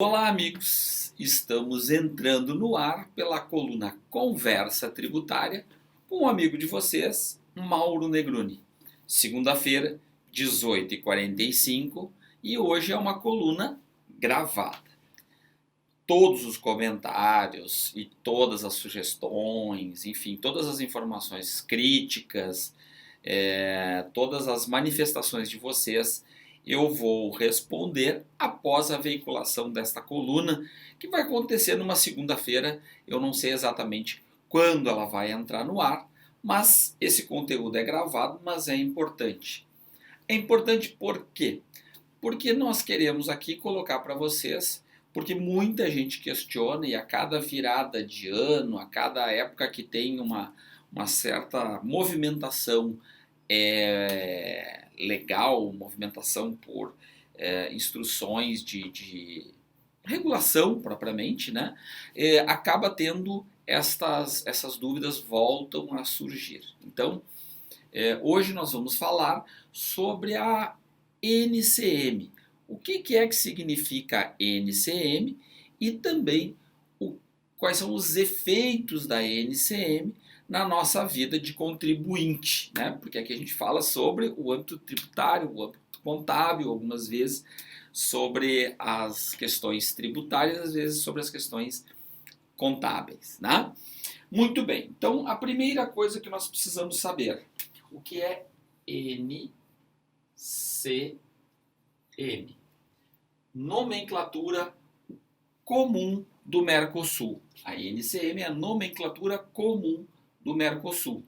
Olá, amigos! Estamos entrando no ar pela coluna Conversa Tributária com um amigo de vocês, Mauro Negroni. Segunda-feira, 18h45, e hoje é uma coluna gravada. Todos os comentários e todas as sugestões, enfim, todas as informações críticas, todas as manifestações de vocês eu vou responder após a veiculação desta coluna, que vai acontecer numa segunda-feira. Eu não sei exatamente quando ela vai entrar no ar, mas esse conteúdo é gravado, mas é importante. É importante por quê? Porque nós queremos aqui colocar para vocês, porque muita gente questiona, e a cada virada de ano, a cada época que tem uma certa movimentação legal, movimentação por instruções de regulação propriamente, né? Acaba tendo essas dúvidas voltam a surgir. Então, hoje nós vamos falar sobre a NCM. O que é que significa NCM e também quais são os efeitos da NCM na nossa vida de contribuinte, né? Porque aqui a gente fala sobre o âmbito tributário, o âmbito contábil, algumas vezes sobre as questões tributárias, às vezes sobre as questões contábeis, né? Muito bem, então a primeira coisa que nós precisamos saber, o que é NCM? Nomenclatura comum do Mercosul. A NCM é a nomenclatura comum do Mercosul.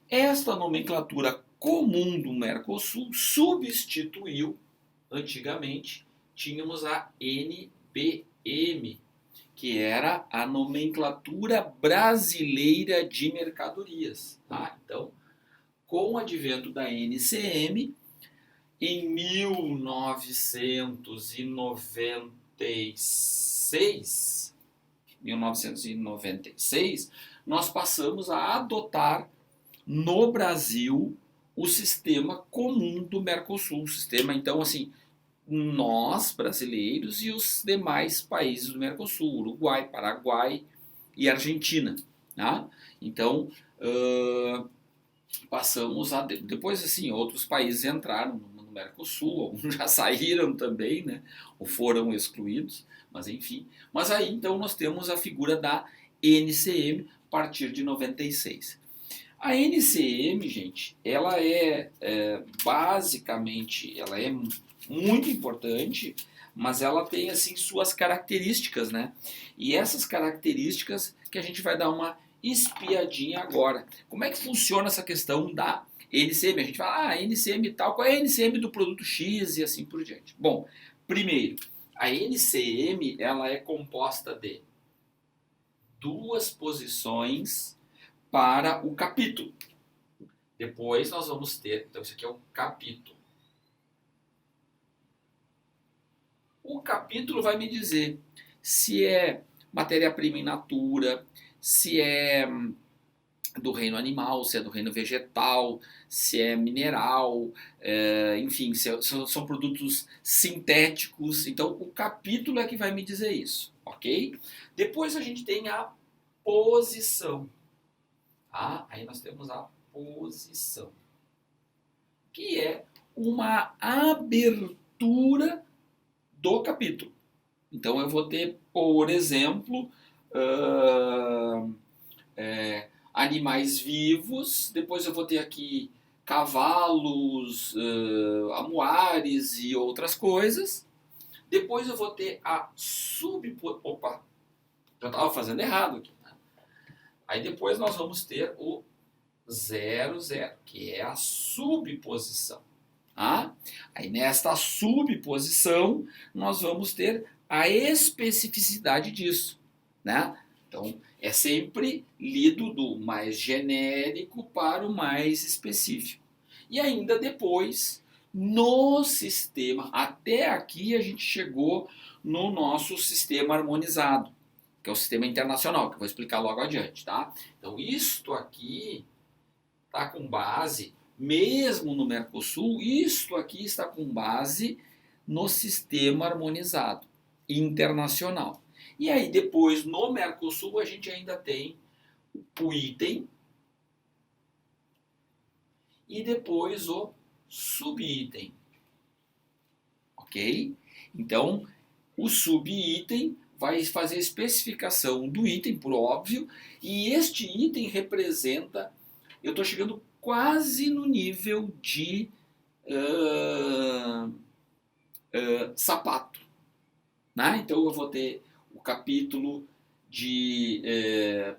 Esta nomenclatura comum do Mercosul substituiu, antigamente, tínhamos a NBM, que era a nomenclatura brasileira de mercadorias. Tá? Então, com o advento da NCM, em 1996, nós passamos a adotar no Brasil o sistema comum do Mercosul. O sistema, então, assim, nós, brasileiros, e os demais países do Mercosul, Uruguai, Paraguai e Argentina. Tá? Então, passamos a... Depois, assim, outros países entraram no Mercosul, alguns já saíram também, né? Ou foram excluídos, mas enfim. Mas aí, então, nós temos a figura da NCM a partir de 96. A NCM, gente, ela basicamente, ela é muito importante, mas ela tem, assim, suas características, né? E essas características que a gente vai dar uma espiadinha agora. Como é que funciona essa questão da NCM? A gente fala, NCM e tal, qual é a NCM do produto X e assim por diante. Bom, primeiro, a NCM, ela é composta de duas posições para o capítulo. Depois nós vamos ter, então isso aqui é o capítulo. O capítulo vai me dizer se é matéria-prima in natura, se é do reino animal, se é do reino vegetal, se é mineral, enfim, são produtos sintéticos. Então, o capítulo é que vai me dizer isso, ok? Depois a gente tem a posição. Tá? Aí nós temos a posição, que é uma abertura do capítulo. Então eu vou ter, por exemplo, animais vivos, depois eu vou ter aqui cavalos, amuares e outras coisas. Depois eu vou ter a Opa, já estava fazendo errado aqui. Né? Aí depois nós vamos ter o 00, que é a subposição. Tá? Aí nesta subposição nós vamos ter a especificidade disso, né? Então é sempre lido do mais genérico para o mais específico. E ainda depois, no sistema, até aqui a gente chegou no nosso sistema harmonizado, que é o sistema internacional, que eu vou explicar logo adiante, tá? Então isto aqui está com base, mesmo no Mercosul, isto aqui está com base no sistema harmonizado. internacional. E aí depois no Mercosul a gente ainda tem o item e depois o subitem, ok? Então o subitem vai fazer a especificação do item, por óbvio, e este item representa, eu estou chegando quase no nível de sapato, né? Então eu vou ter o capítulo de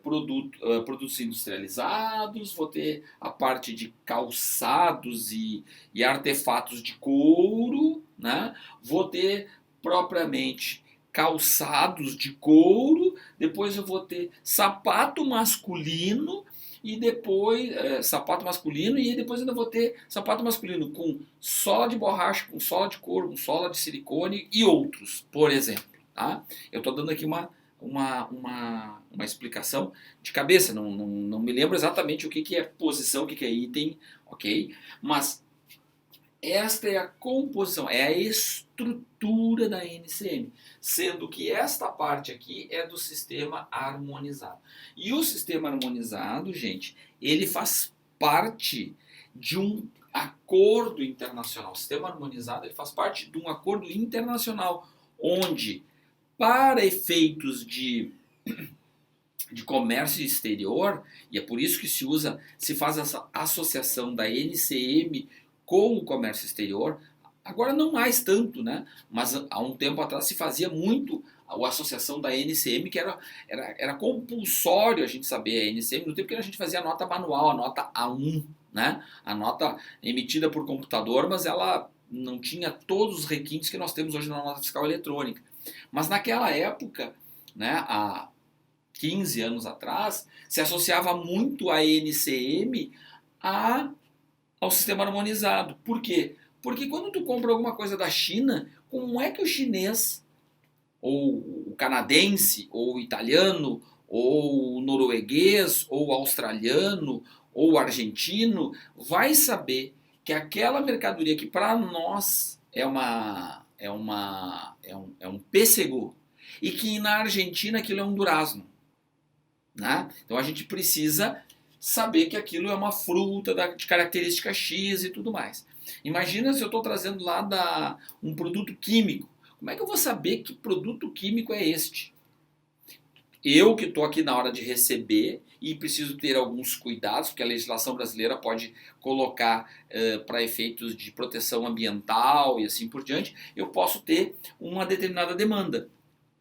produtos industrializados, vou ter a parte de calçados e artefatos de couro, né? Vou ter propriamente calçados de couro, depois eu vou ter sapato masculino e depois sapato masculino e depois ainda vou ter sapato masculino com sola de borracha, com sola de couro, com sola de silicone e outros, por exemplo. Tá? Eu estou dando aqui uma explicação de cabeça, não me lembro exatamente o que é posição, o que é item, ok? Mas esta é a composição, é a estrutura da NCM, sendo que esta parte aqui é do sistema harmonizado. E o sistema harmonizado, gente, ele faz parte de um acordo internacional. O sistema harmonizado ele faz parte de um acordo internacional, onde, para efeitos de comércio exterior, e é por isso que se faz essa associação da NCM com o comércio exterior, agora não mais tanto, né? Mas há um tempo atrás se fazia muito a associação da NCM, que era compulsório a gente saber a NCM, no tempo que a gente fazia a nota manual, a nota A1, né? A nota emitida por computador, mas ela não tinha todos os requintes que nós temos hoje na nota fiscal eletrônica. Mas naquela época, né, há 15 anos atrás, se associava muito a NCM ao sistema harmonizado. Por quê? Porque quando tu compra alguma coisa da China, como é que o chinês, ou o canadense, ou o italiano, ou o norueguês, ou o australiano, ou o argentino, vai saber que aquela mercadoria que para nós é um pêssego, e que na Argentina aquilo é um durazno, né? Então a gente precisa saber que aquilo é uma fruta de característica X e tudo mais. Imagina se eu estou trazendo lá um produto químico. Como é que eu vou saber que produto químico é este? Eu que estou aqui na hora de receber e preciso ter alguns cuidados, porque a legislação brasileira pode colocar para efeitos de proteção ambiental e assim por diante, eu posso ter uma determinada demanda.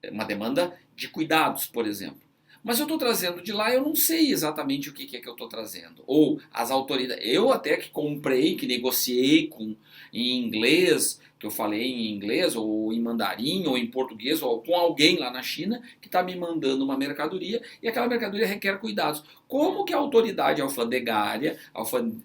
Uma demanda de cuidados, por exemplo. Mas eu estou trazendo de lá, eu não sei exatamente o que é que eu estou trazendo. Ou as autoridades. Eu até que comprei, que negociei em inglês, que eu falei em inglês, ou em mandarim, ou em português, ou com alguém lá na China, que está me mandando uma mercadoria, e aquela mercadoria requer cuidados. Como que a autoridade alfandegária,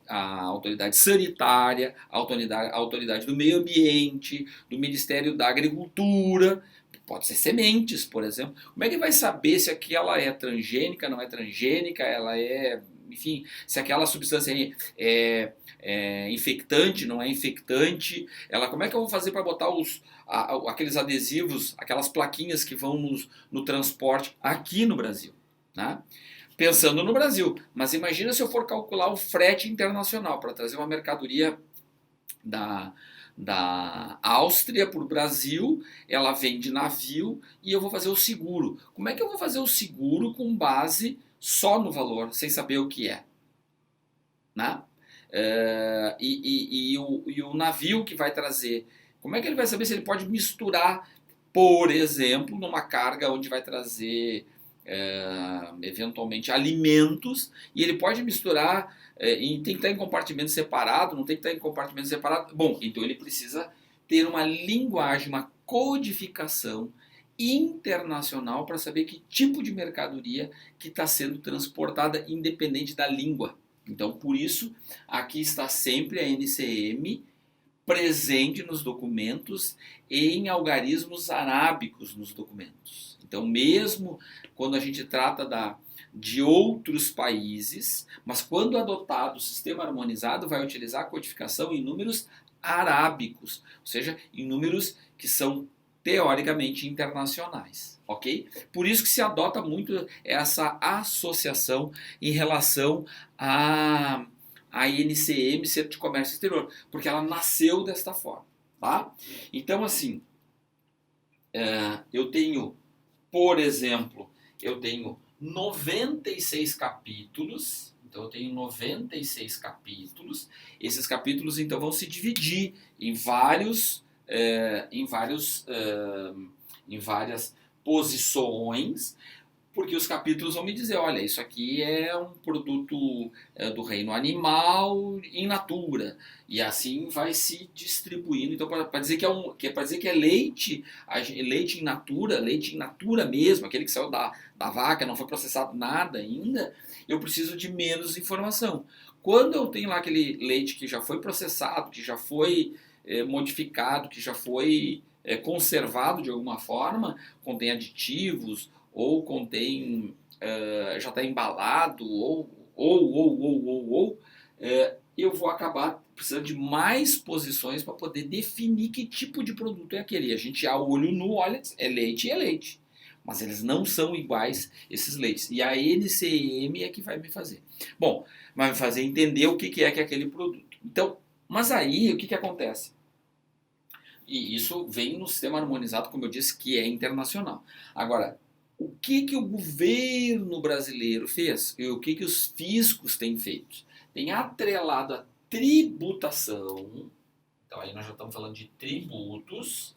a autoridade sanitária, a autoridade do meio ambiente, do Ministério da Agricultura, pode ser sementes, por exemplo. Como é que vai saber se aquela é transgênica, não é transgênica, ela é, enfim, se aquela substância é infectante, não é infectante? Como é que eu vou fazer para botar aqueles adesivos, aquelas plaquinhas que vão no transporte aqui no Brasil, né? Pensando no Brasil, mas imagina se eu for calcular o frete internacional para trazer uma mercadoria da Áustria para o Brasil, ela vem de navio e eu vou fazer o seguro. Como é que eu vou fazer o seguro com base só no valor, sem saber o que é? Né? E o navio que vai trazer, como é que ele vai saber se ele pode misturar, por exemplo, numa carga onde vai trazer eventualmente alimentos, e ele pode misturar e tem que estar em compartimento separado, não tem que estar em compartimento separado. Bom, então ele precisa ter uma linguagem, uma codificação internacional para saber que tipo de mercadoria que está sendo transportada independente da língua. Então, por isso, aqui está sempre a NCM presente nos documentos e em algarismos arábicos nos documentos. Então, mesmo quando a gente trata de outros países, mas quando adotado o sistema harmonizado, vai utilizar a codificação em números arábicos, ou seja, em números que são teoricamente internacionais, ok? Por isso que se adota muito essa associação em relação a INCM, Centro de Comércio Exterior, porque ela nasceu desta forma, tá? Então, assim, eu tenho, por exemplo, eu tenho 96 capítulos, então eu tenho 96 capítulos, esses capítulos então vão se dividir em em várias posições, porque os capítulos vão me dizer, olha, isso aqui é um produto do reino animal in natura, e assim vai se distribuindo. Então, para dizer para dizer que é leite, leite in natura mesmo, aquele que saiu da vaca, não foi processado nada ainda, eu preciso de menos informação. Quando eu tenho lá aquele leite que já foi processado, que já foi modificado, que já foi conservado de alguma forma, contém aditivos, ou contém, já está embalado, eu vou acabar precisando de mais posições para poder definir que tipo de produto é aquele. A gente, a olho nu, olha, é leite e é leite. Mas eles não são iguais, esses leites. E a NCM é que vai me fazer. Bom, vai me fazer entender o que é aquele produto. Então, mas aí, o que acontece? E isso vem no sistema harmonizado, como eu disse, que é internacional. Agora, o que o governo brasileiro fez e o que os fiscos têm feito? Tem atrelado a tributação, então aí nós já estamos falando de tributos,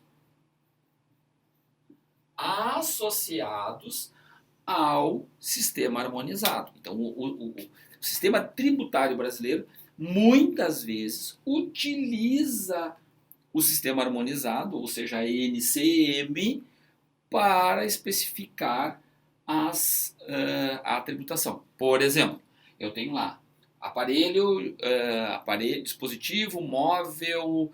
associados ao sistema harmonizado. Então, o sistema tributário brasileiro muitas vezes utiliza o sistema harmonizado, ou seja, a NCM, para especificar a tributação. Por exemplo, eu tenho lá aparelho, dispositivo móvel,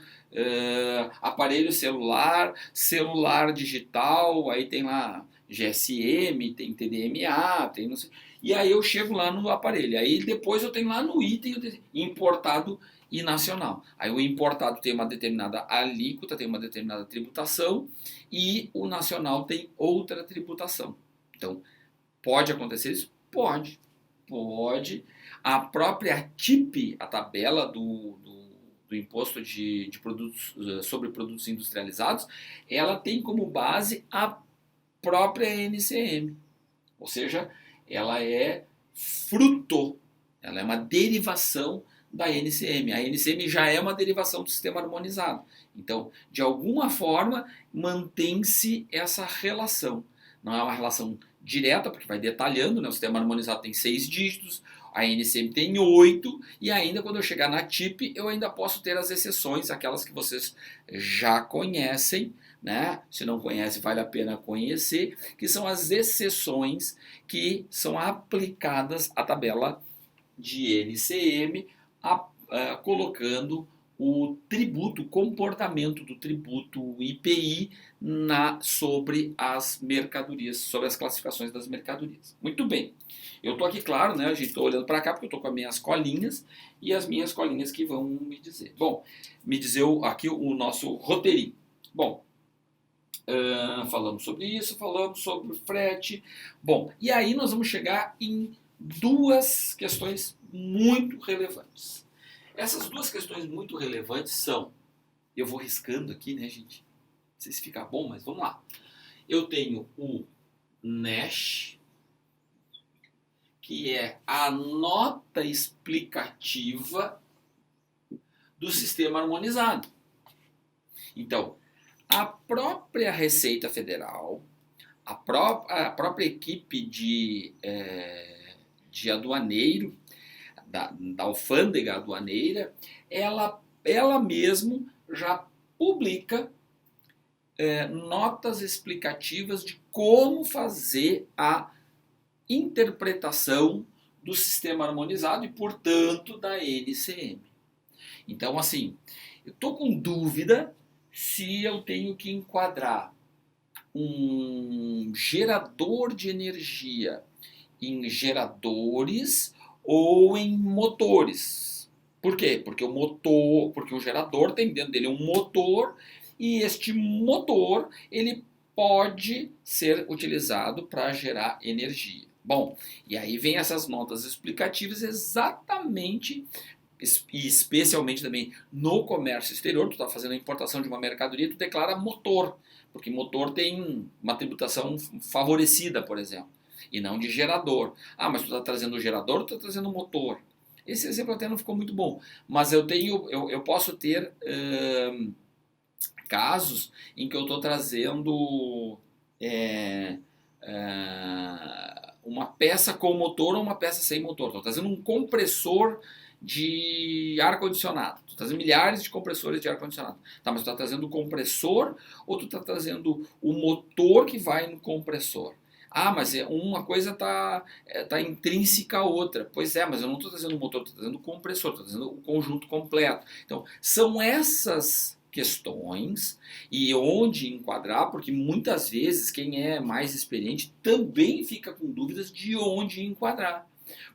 aparelho celular, celular digital, aí tem lá GSM, tem TDMA, tem não sei. E aí eu chego lá no aparelho. Aí depois eu tenho lá no item importado e nacional. Aí o importado tem uma determinada alíquota, tem uma determinada tributação, e o nacional tem outra tributação. Então, pode acontecer isso? Pode. Pode. A própria TIP, a tabela do imposto de produtos, sobre produtos industrializados, ela tem como base a própria NCM. Ou seja, ela é fruto, ela é uma derivação da NCM. A NCM já é uma derivação do sistema harmonizado. Então, de alguma forma, mantém-se essa relação. Não é uma relação direta, porque vai detalhando, né? O sistema harmonizado tem 6 dígitos, a NCM tem 8, e ainda quando eu chegar na TIP, eu ainda posso ter as exceções, aquelas que vocês já conhecem, né? Se não conhece, vale a pena conhecer, que são as exceções que são aplicadas à tabela de NCM, colocando o tributo, o comportamento do tributo IPI sobre as mercadorias, sobre as classificações das mercadorias. Muito bem. Eu estou aqui, claro, né? A gente estou olhando para cá porque eu estou com as minhas colinhas e as minhas colinhas que vão me dizer. Bom, me dizer aqui o nosso roteirinho. Bom, falamos sobre isso, falamos sobre o frete. Bom, e aí nós vamos chegar em duas questões muito relevantes. Essas duas questões muito relevantes são, eu vou riscando aqui, né, gente? Não sei se fica bom, mas vamos lá. Eu tenho o NESH, que é a nota explicativa do sistema harmonizado. Então, a própria Receita Federal, a própria equipe de aduaneiro, da alfândega aduaneira, ela mesmo já publica notas explicativas de como fazer a interpretação do sistema harmonizado e, portanto, da NCM. Então, assim, eu estou com dúvida se eu tenho que enquadrar um gerador de energia em geradores ou em motores. Por quê? Porque o gerador tem dentro dele um motor e este motor ele pode ser utilizado para gerar energia. Bom, e aí vem essas notas explicativas exatamente e especialmente também no comércio exterior. Tu está fazendo a importação de uma mercadoria, tu declara motor, porque motor tem uma tributação favorecida, por exemplo, e não de gerador. Ah, mas tu está trazendo o gerador ou tu está trazendo o motor? Esse exemplo até não ficou muito bom, mas eu posso ter casos em que eu estou trazendo uma peça com motor ou uma peça sem motor. Estou trazendo um compressor de ar-condicionado. Estou trazendo milhares de compressores de ar-condicionado. Tá, mas tu está trazendo o compressor ou tu está trazendo o motor que vai no compressor? Ah, mas uma coisa está intrínseca à outra. Pois é, mas eu não estou trazendo o motor, estou trazendo o compressor, estou trazendo o conjunto completo. Então, são essas questões e onde enquadrar, porque muitas vezes quem é mais experiente também fica com dúvidas de onde enquadrar.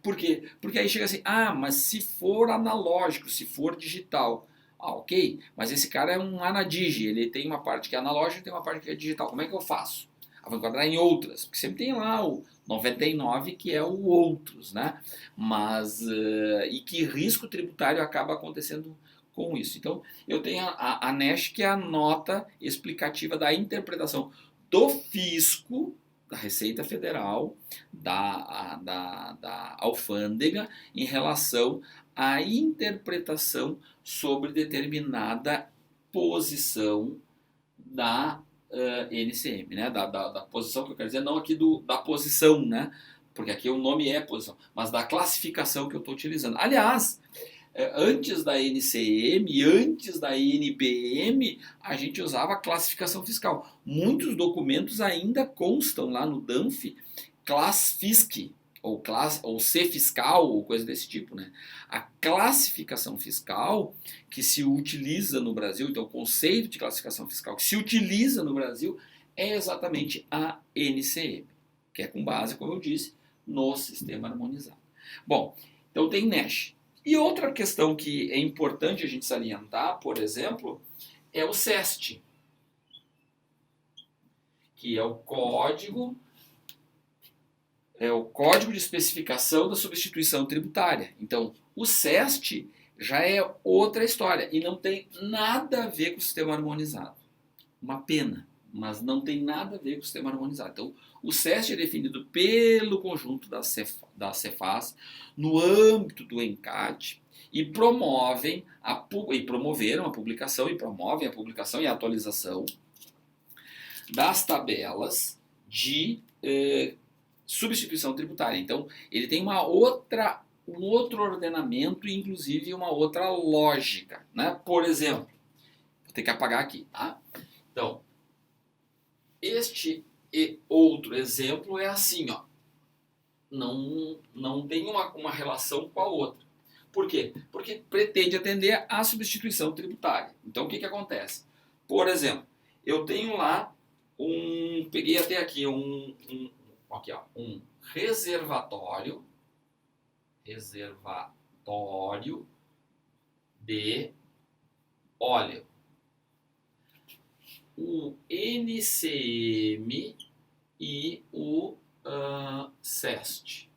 Por quê? Porque aí chega assim, ah, mas se for analógico, se for digital, ah, ok, mas esse cara é um anadigi, ele tem uma parte que é analógica e tem uma parte que é digital, como é que eu faço? Ah, vou enquadrar em outras, porque sempre tem lá o 99 que é o outros, né? Mas, e que risco tributário acaba acontecendo com isso? Então, eu tenho a NESH, que é a nota explicativa da interpretação do fisco, da Receita Federal, da alfândega, em relação à interpretação sobre determinada posição da NCM, né? Da posição, que eu quero dizer, não aqui da posição, né? Porque aqui o nome é posição, mas da classificação que eu estou utilizando. Aliás, antes da NCM, antes da NBM, a gente usava classificação fiscal. Muitos documentos ainda constam lá no DANF, ClassFisc, ou C fiscal, ou coisa desse tipo, né? A classificação fiscal que se utiliza no Brasil, então o conceito de classificação fiscal que se utiliza no Brasil é exatamente a NCM, que é com base, como eu disse, no sistema harmonizado. Bom, então tem NESH. E outra questão que é importante a gente salientar, por exemplo, é o SEST, que é o Código de Especificação da Substituição Tributária. Então, o SEST já é outra história e não tem nada a ver com o sistema harmonizado. Uma pena, mas não tem nada a ver com o sistema harmonizado. Então, o SEST é definido pelo conjunto da Cefaz no âmbito do ENCAD e promoveram a publicação e promovem a publicação e a atualização das tabelas de substituição tributária. Então, ele tem um outro ordenamento e, inclusive, uma outra lógica, né? Por exemplo, vou ter que apagar aqui, tá? Então, este e outro exemplo é assim, ó. Não tem uma relação com a outra. Por quê? Porque pretende atender à substituição tributária. Então, o que acontece? Por exemplo, eu tenho lá peguei até aqui um reservatório de óleo. O NCM e o SEST.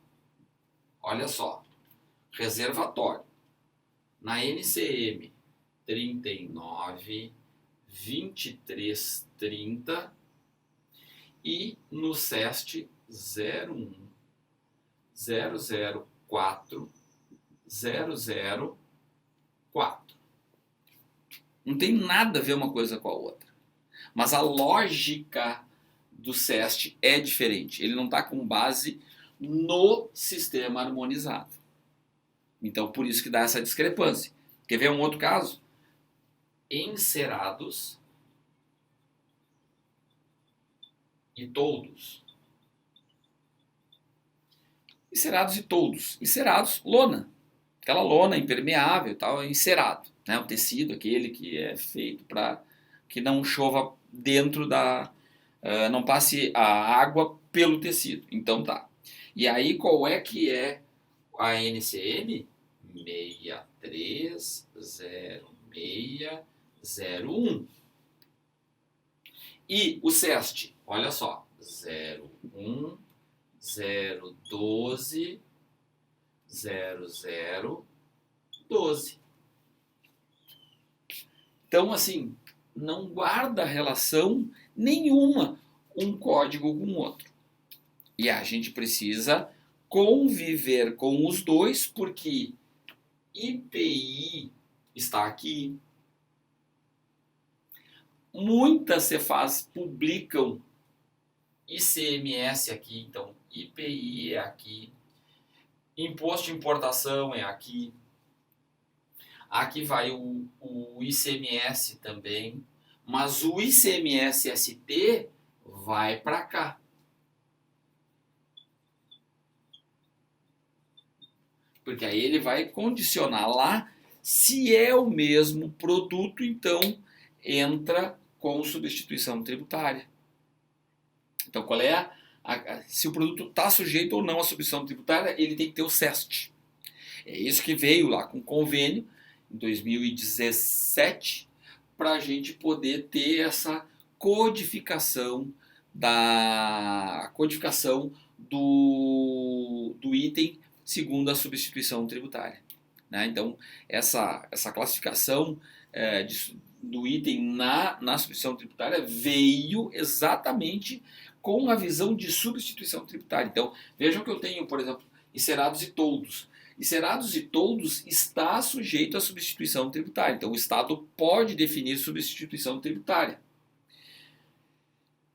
Olha só, reservatório. Na NCM 39, 23, 30 e no SEST 01, 004, 004. Não tem nada a ver uma coisa com a outra. Mas a lógica do SEST é diferente. Ele não está com base no sistema harmonizado. Então, por isso que dá essa discrepância. Quer ver um outro caso? Encerados e toldos. Encerados e toldos. Encerados, lona. Aquela lona impermeável e tal, é encerado. Né? O tecido, aquele que é feito para que não chova dentro não passe a água pelo tecido. Então tá. E aí qual é que é a NCM? 630601. E o CEST, olha só, 01, 012, 0012. Então, assim, não guarda relação nenhuma um código com o outro. E a gente precisa conviver com os dois, porque IPI está aqui. Muitas Cefaz publicam ICMS aqui, então IPI é aqui. Imposto de importação é aqui. Aqui vai o ICMS também. Mas o ICMS-ST vai para cá. Porque aí ele vai condicionar lá. Se é o mesmo produto, então entra com substituição tributária. Então qual é se o produto está sujeito ou não à substituição tributária, ele tem que ter o CEST. É isso que veio lá com o convênio em 2017 para a gente poder ter essa codificação do item segundo a substituição tributária. Né? Então, essa classificação do item na substituição tributária veio exatamente com a visão de substituição tributária. Então, vejam que eu tenho, por exemplo, encerados e toldos. Encerados e toldos está sujeito à substituição tributária. Então, o Estado pode definir substituição tributária.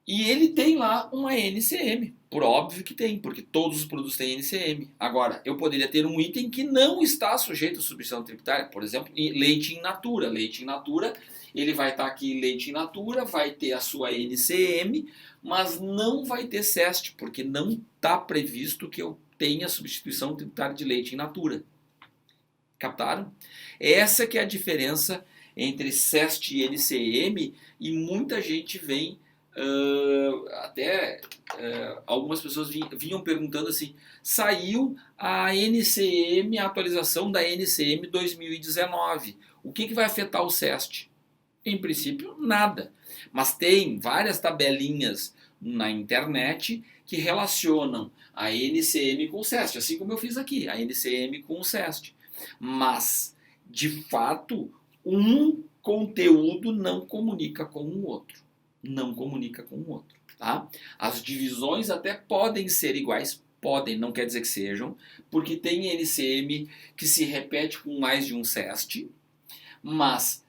E ele tem lá uma NCM, por óbvio que tem, porque todos os produtos têm NCM. Agora, eu poderia ter um item que não está sujeito à substituição tributária, por exemplo, leite in natura. Leite in natura, ele vai estar aqui leite in natura, vai ter a sua NCM, mas não vai ter CEST, porque não está previsto que eu tenha substituição tributária de leite in natura. Captaram? Essa que é a diferença entre CEST e NCM, e muita gente vem... algumas pessoas vinham perguntando assim, saiu a NCM, a atualização da NCM 2019, o que vai afetar o CEST? Em princípio, nada, mas tem várias tabelinhas na internet que relacionam a NCM com o CEST, assim como eu fiz aqui, a NCM com o CEST, mas de fato um conteúdo não comunica com o outro. Não comunica com o outro, tá? As divisões até podem ser iguais, podem, não quer dizer que sejam, porque tem NCM que se repete com mais de um CEST, mas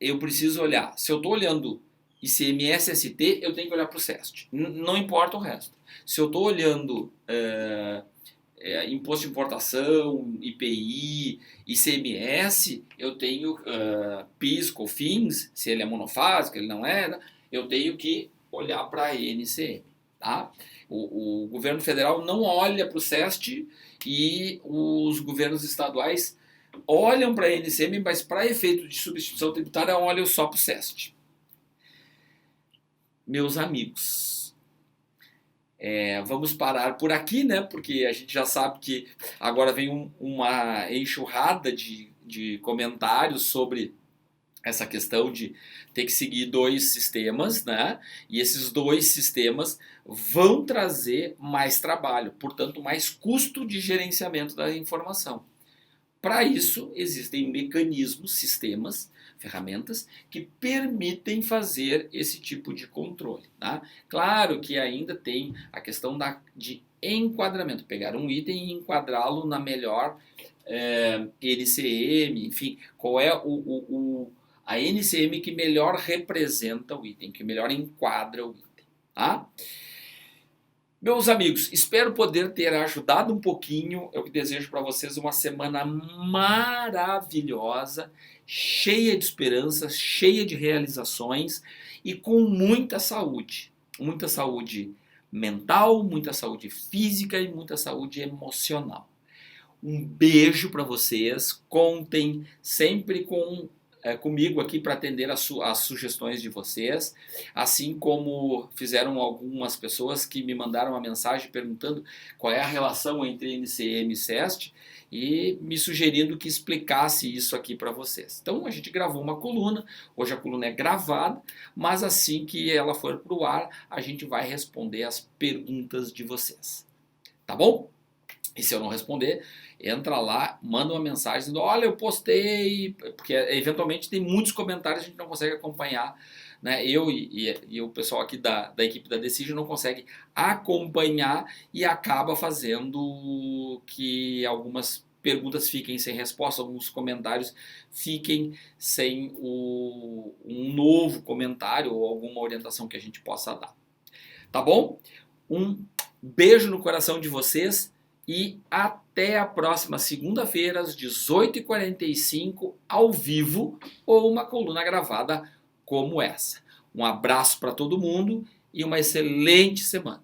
eu preciso olhar, se eu estou olhando ICMS-ST, eu tenho que olhar para o CEST, não importa o resto. Se eu estou olhando imposto de importação, IPI, ICMS, eu tenho PIS, COFINS, se ele é monofásico, ele não é... eu tenho que olhar para a NCM. Tá? O governo federal não olha para o CEST e os governos estaduais olham para a NCM, mas para efeito de substituição tributária olham só para o CEST. Meus amigos, vamos parar por aqui, né? Porque a gente já sabe que agora vem uma enxurrada de comentários sobre essa questão de ter que seguir dois sistemas, né? E esses dois sistemas vão trazer mais trabalho, portanto, mais custo de gerenciamento da informação. Para isso, existem mecanismos, sistemas, ferramentas que permitem fazer esse tipo de controle. Tá? Claro que ainda tem a questão de enquadramento, pegar um item e enquadrá-lo na melhor NCM, enfim, qual é a NCM que melhor representa o item, que melhor enquadra o item. Tá? Meus amigos, espero poder ter ajudado um pouquinho. Eu desejo para vocês uma semana maravilhosa, cheia de esperanças, cheia de realizações e com muita saúde. Muita saúde mental, muita saúde física e muita saúde emocional. Um beijo para vocês. Contem sempre com comigo aqui para atender as sugestões de vocês, assim como fizeram algumas pessoas que me mandaram uma mensagem perguntando qual é a relação entre NCM e CEST e me sugerindo que explicasse isso aqui para vocês. Então a gente gravou uma coluna, hoje a coluna é gravada, mas assim que ela for para o ar, a gente vai responder as perguntas de vocês. Tá bom? E se eu não responder, entra lá, manda uma mensagem dizendo, olha, eu postei, porque eventualmente tem muitos comentários que a gente não consegue acompanhar, né? Eu e o pessoal aqui da equipe da Decision não consegue acompanhar e acaba fazendo que algumas perguntas fiquem sem resposta, alguns comentários fiquem sem um novo comentário ou alguma orientação que a gente possa dar. Tá bom? Um beijo no coração de vocês. E até a próxima segunda-feira, às 18h45, ao vivo, ou uma coluna gravada como essa. Um abraço para todo mundo e uma excelente semana.